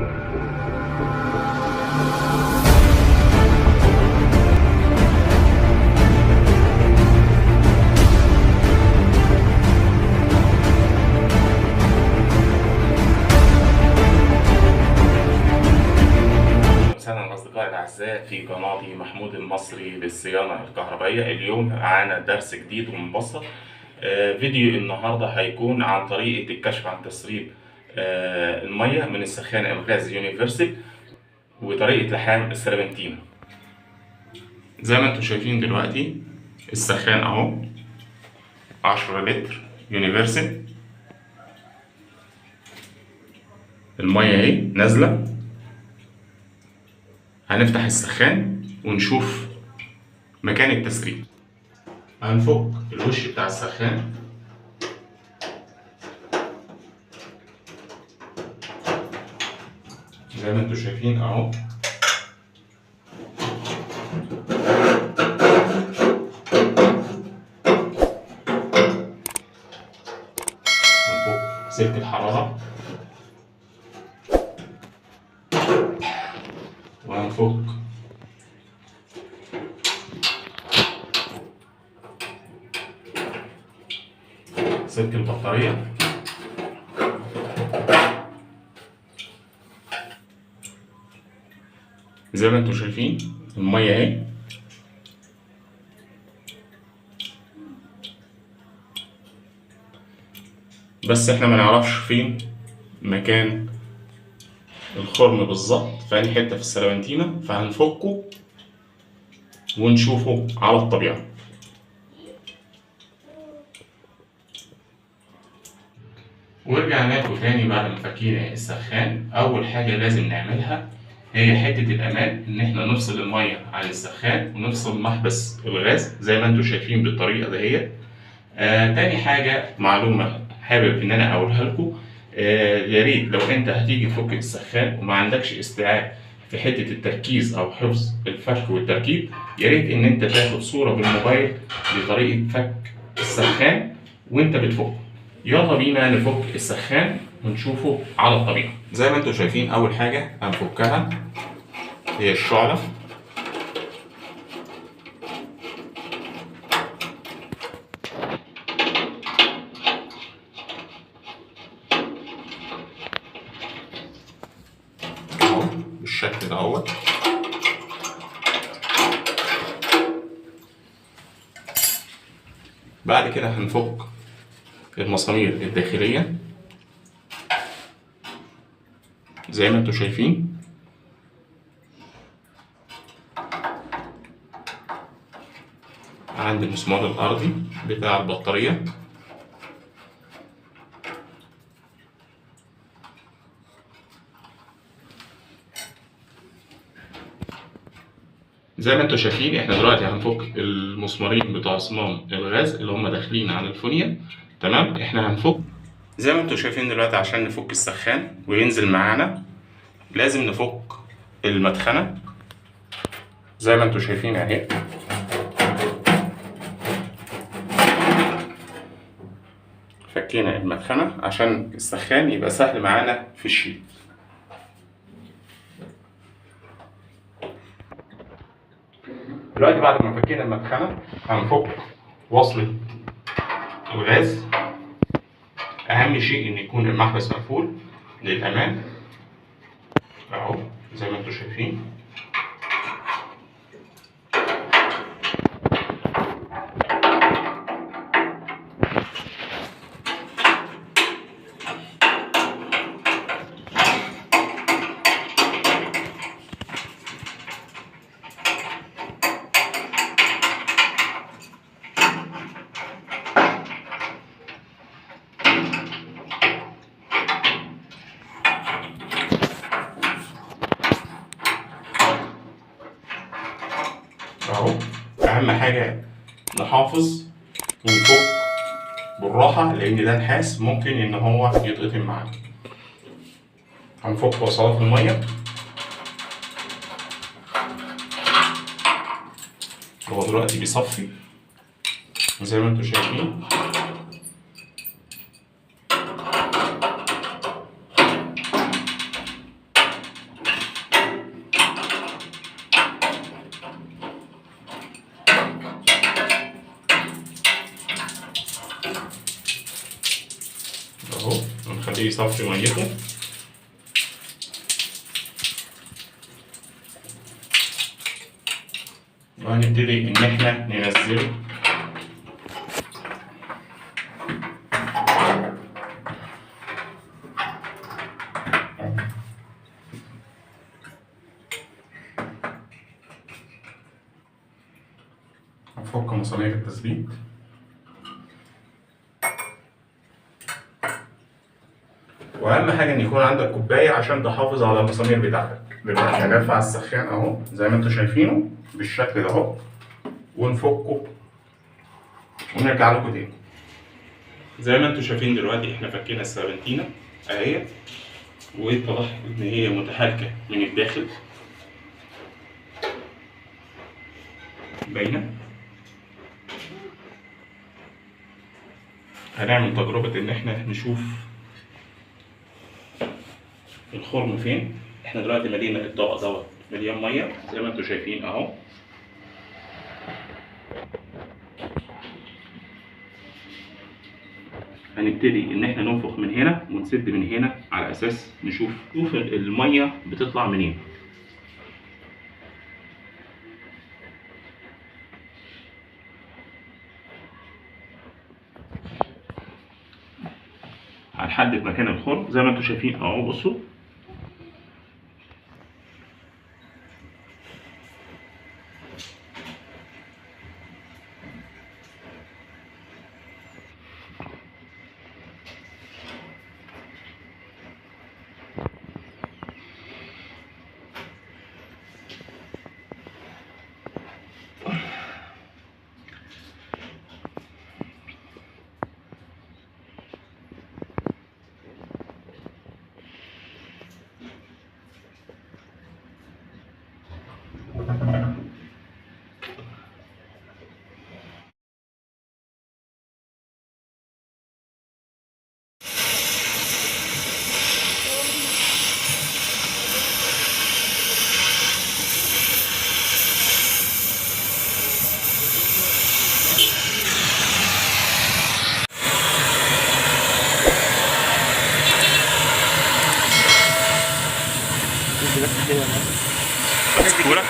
أهلا أصدقائي الأعزاء في قناتي محمود المصري للصيانة الكهربائية. اليوم معانا درس جديد ومبسط. فيديو النهاردة هيكون عن طريقة الكشف عن تسريب المية من السخان الغاز يونيفرسال وطريقة لحام السربنتينة. زي ما انتم شايفين دلوقتي السخان اهو 10 لتر يونيفرسال، المية اهي نازلة. هنفتح السخان ونشوف مكان التسريب. هنفك الوش بتاع السخان زي ما انتم شايفين اهو. هنفك سلك الحرارة وهنفك سلك البطارية. زي ما انتم شايفين المية اهي. بس احنا ما نعرفش فين مكان الخرم بالظبط، في أي حتة في السربنتينة، فهنفكه ونشوفه على الطبيعة. ورجعنا لكم تاني بعد ما فكينا السخان. أول حاجة لازم نعملها هي حتة الأمان، إن إحنا نفصل المية عن السخان ونفصل محبس الغاز زي ما أنتم شايفين بالطريقة دهيت. تاني حاجة معلومة حابب إن أنا أقولها لكم. يا ريت لو أنت هتيجي تفك السخان وما عندكش استيعاب في حتة التركيز أو حفظ الفك والتركيب، يا ريت إن أنت تاخد صورة بالموبايل لطريقة فك السخان وأنت بتفكه. يلا بينا نفك السخان ونشوفه على الطبيعة. زي ما أنتم شايفين أول حاجة هنفكها هي الشعلة. بالشكل دوت. بعد كده هنفك المسامير الداخلية زي ما انتم شايفين. عند المسمار الأرضي بتاع البطارية. زي ما انتم شايفين احنا دلوقتي هنفك المسمارين بتوع صمام الغاز اللي هم داخلين على الفونية. تمام. احنا هنفك زي ما انتم شايفين دلوقتي. عشان نفك السخان وينزل معانا لازم نفك المدخنة زي ما انتم شايفين اهي. فكينا المدخنة عشان السخان يبقى سهل معانا في الشيل. دلوقتي بعد ما فكينا المدخنة هنفك وصلة الغاز. أهم شيء إن يكون المحبس مقفول للأمان أهو زي ما انتم شايفين. اهو. اهم حاجه نحافظ ونفك بالراحه لان ده نحاس ممكن ان هو يتقطم معانا. هنفك وصلات الميه. هو دلوقتي بيصفي زي ما انتم شايفين. دلوقتي يصفي ميته. وهنبتدي إن إحنا ننزله هنفك مسامير التثبيت. واهم حاجه ان يكون عندك كوبايه عشان تحافظ على المسامير بتاعتك. دلوقتي هنرفع السخان اهو زي ما انتم شايفينه بالشكل ده اهو، ونفكه ونرجع لكم تاني. زي ما انتم شايفين دلوقتي احنا فكينا السربنتينه اهي، واتضح ان هي متحركه من الداخل باينه. هنعمل تجربه ان احنا نشوف الخرم فين. احنا دلوقتي ملينا الطبق دوت مليان ميه زي ما انتم شايفين اهو. هنبتدي ان احنا ننفخ من هنا ونسد من هنا على اساس نشوف الميه بتطلع منين. هنحدد مكان الخرم زي ما انتم شايفين اهو. بصوا كورة.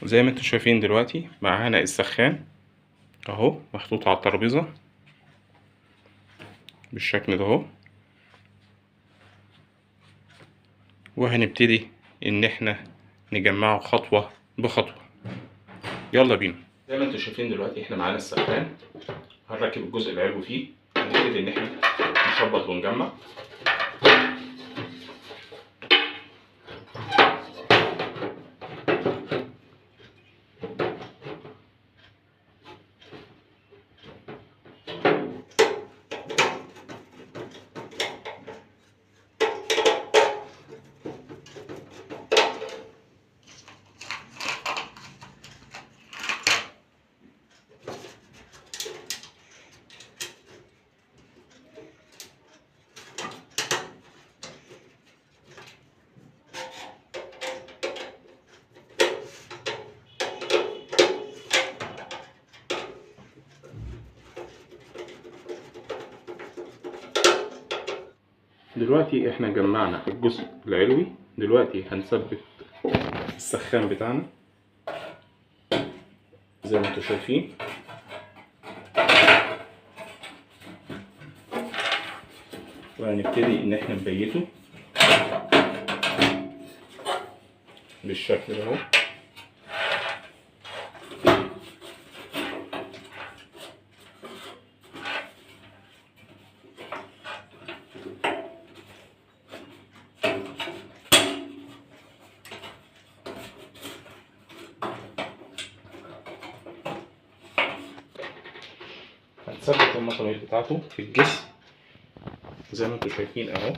زي ما انتم شايفين دلوقتي معانا السخان اهو محطوط على الترابيزه بالشكل ده اهو، وهنبتدي ان احنا نجمعه خطوه بخطوه. يلا بينا. زي ما انتم شايفين دلوقتي احنا معانا السخان، هنركب الجزء العلوي فيه، هنبتدي ان احنا نشبط ونجمع. دلوقتي احنا جمعنا الجزء العلوي، دلوقتي هنثبت السخان بتاعنا زي ما انتم شايفين. وهنبتدي ان احنا نبيته بالشكل ده اهو. هنثبت المسامير بتاعته في الجسم زي ما انتم شايفين اهو.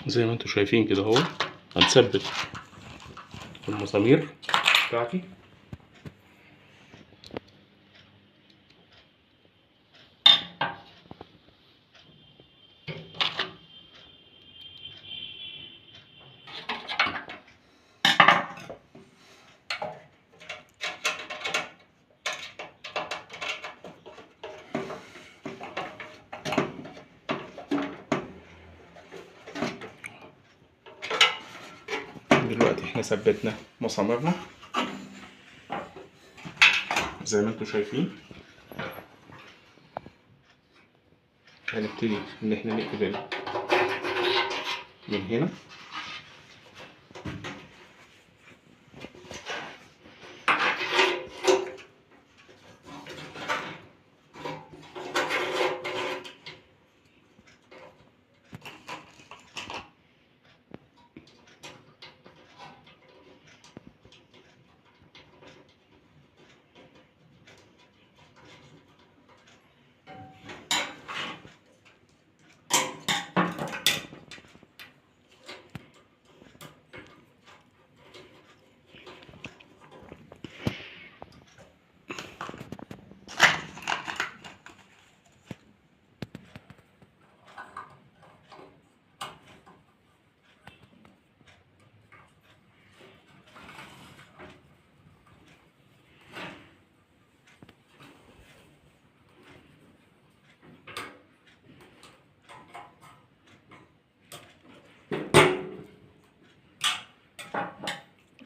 زي ما انتم شايفين كده اهو هنثبت المسامير بتاعتي. دلوقتي احنا ثبتنا مساميرنا زي ما انتم شايفين. هنبتدي ان احنا نقفل من هنا.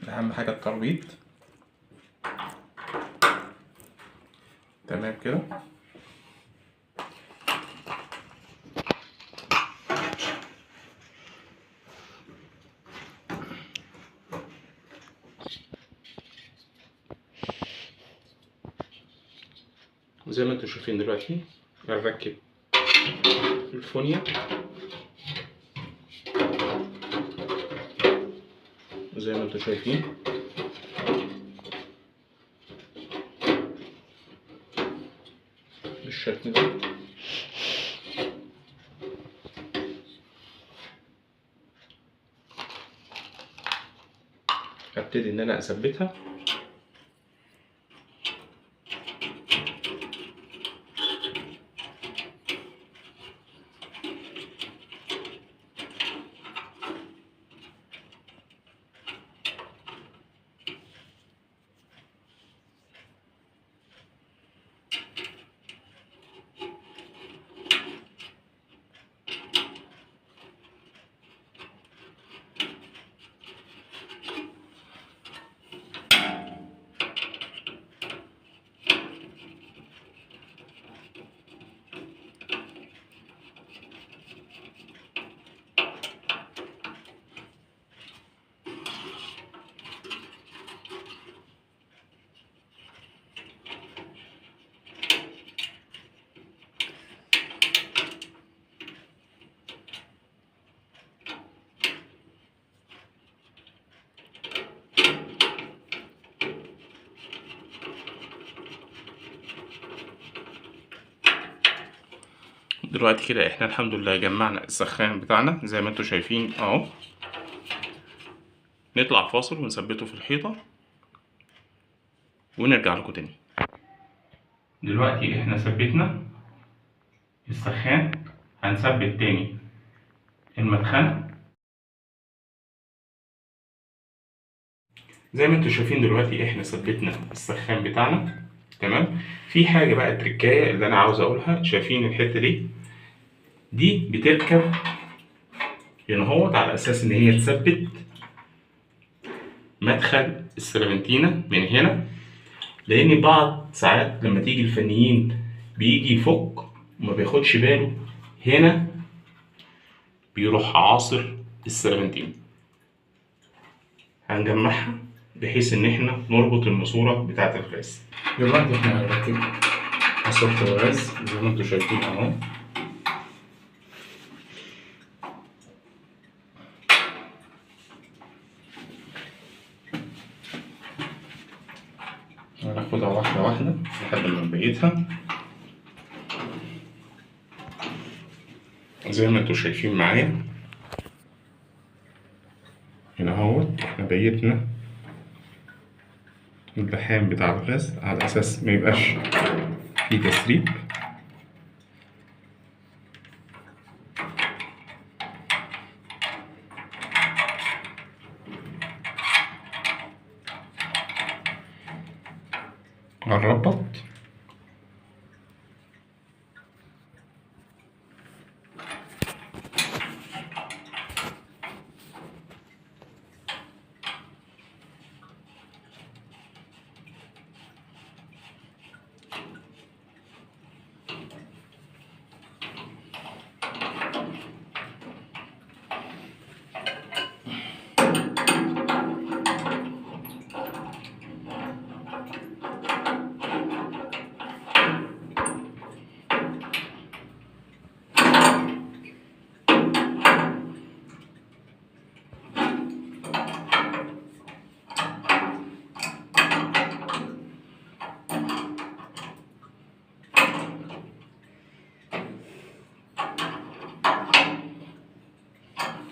اهم حاجه التربيط. تمام كده. زي ما انتم شايفين دلوقتي هنركب الفونيا زي ما انتم شايفين. بالشكل ده. هبتدي ان انا اثبتها. دلوقتي كده احنا الحمد لله جمعنا السخان بتاعنا زي ما انتم شايفين اهو. نطلع فاصل ونثبته في الحيطة ونرجع لكم تاني. دلوقتي احنا ثبتنا السخان، هنثبت تاني المدخنة زي ما انتم شايفين. دلوقتي احنا ثبتنا السخان بتاعنا تمام. في حاجة بقى تركاية اللي انا عاوز اقولها، شايفين الحتة دي بتركب هنا اهوت على اساس ان هي تثبت مدخل السيربنتينة من هنا، لان بعض ساعات لما تيجي الفنيين بيجي يفك وما بياخدش باله، هنا بيروح عاصر السيربنتين. هنجمعها بحيث ان احنا نربط الماسورة بتاعة الغاز. دلوقتي احنا هنركب ماسورة الغاز زي ما انتوا شايفين اهو. هناخدها واحدة واحدة لحد ما نبيتها زي ما انتوا شايفين معايا. هنا اهوت احنا بيتنا اللحام بتاع الغاز على اساس ما يبقاش فيه تسريب. هنربط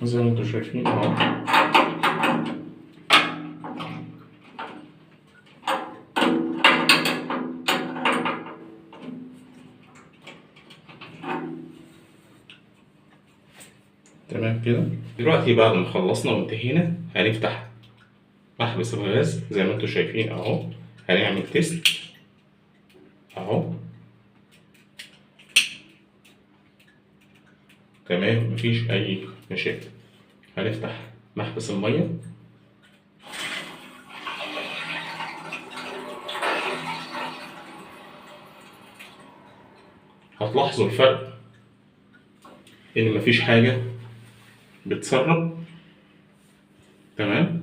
زي ما انتوا شايفين اهو. تمام كده. دلوقتي بعد ما خلصنا وانتهينا هنفتح محبس الغاز زي ما انتوا شايفين اهو. هنعمل تيست اهو. تمام، مفيش اي مشاكل. هنفتح محبس الميه. هتلاحظوا الفرق ان مفيش حاجه بتسرب. تمام،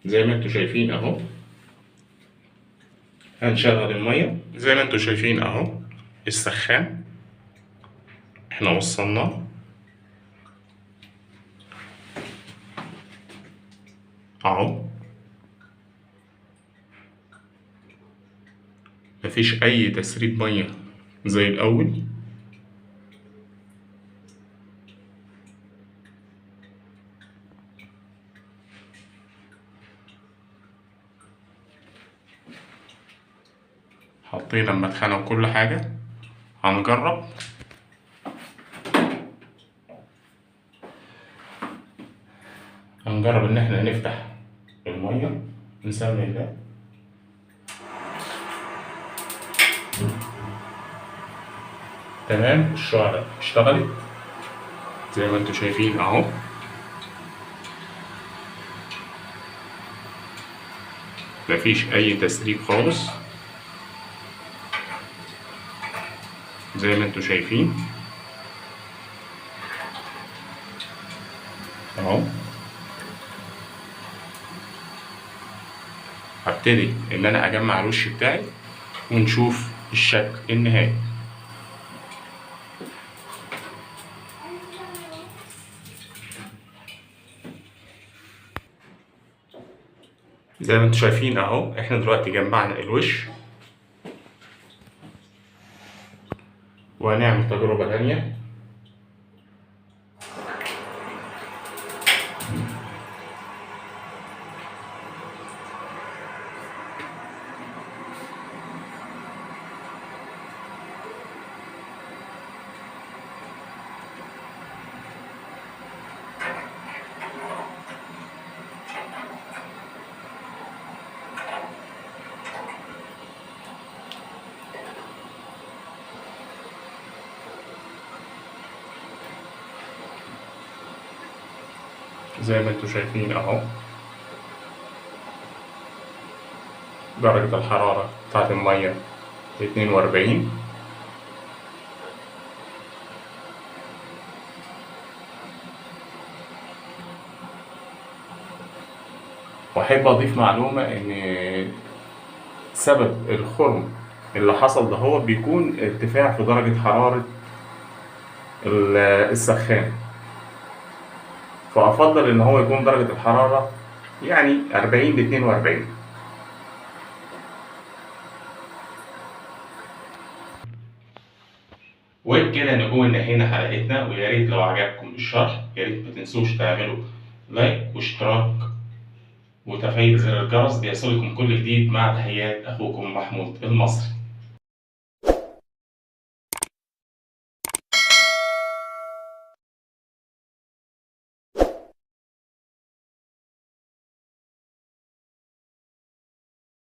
زي ما انتوا شايفين اهو. هنشغل الميه زي ما انتوا شايفين اهو. السخان احنا وصلناه اهو. مفيش اي تسريب ميه زي الاول. حطينا المدخنة وكل حاجة. هنجرب. هنجرب ان احنا نفتح المية. نسمي الله. تمام، الشعلة اشتغلت زي ما انتوا شايفين اهو. مفيش اي تسريب خالص زي ما انتوا شايفين اهو. هبتدي ان انا اجمع الوش بتاعي ونشوف الشكل النهائي. زي ما انتوا شايفين اهو. احنا دلوقتي جمعنا الوش وهنعمل تجربة تانية. زي ما انتوا شايفين اهو درجة الحرارة بتاعت المية 42. وأحب أضيف معلومة إن سبب الخرم اللي حصل ده هو بيكون ارتفاع في درجة حرارة السخان، فأفضل إن هو يكون درجة الحرارة يعني 40 ل 42. وبكده نكون نهينا حلقتنا، ويا ريت لو عجبكم الشرح يا ريت ما تنسوش تعملوا لايك واشتراك وتفعيل زر الجرس ليصلكم كل جديد، مع تحيات أخوكم محمود المصري.